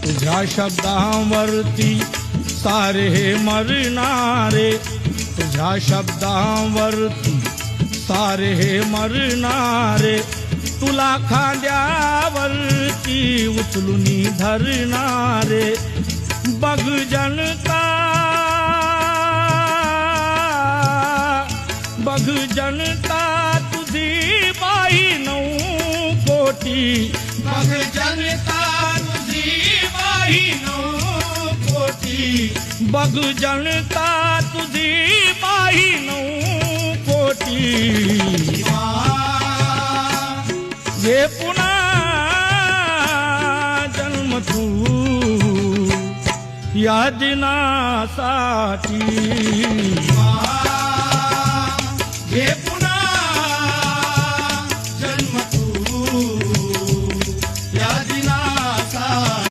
तुझ्या शब्दांवरती सारे मरणारे, तुझ्या शब्दांवरती सारे मरणारे, तुला खांद्यावरती उचलून धरणारे. बघ जनता, बघ जनता तुझी बाई 9 कोटी. बघ जनता तुझी बाई 9 कोटी. बघ जनता तुझी बाई 9 कोटी. ये पुन्हा जन्म तू या दिनासाठी. हे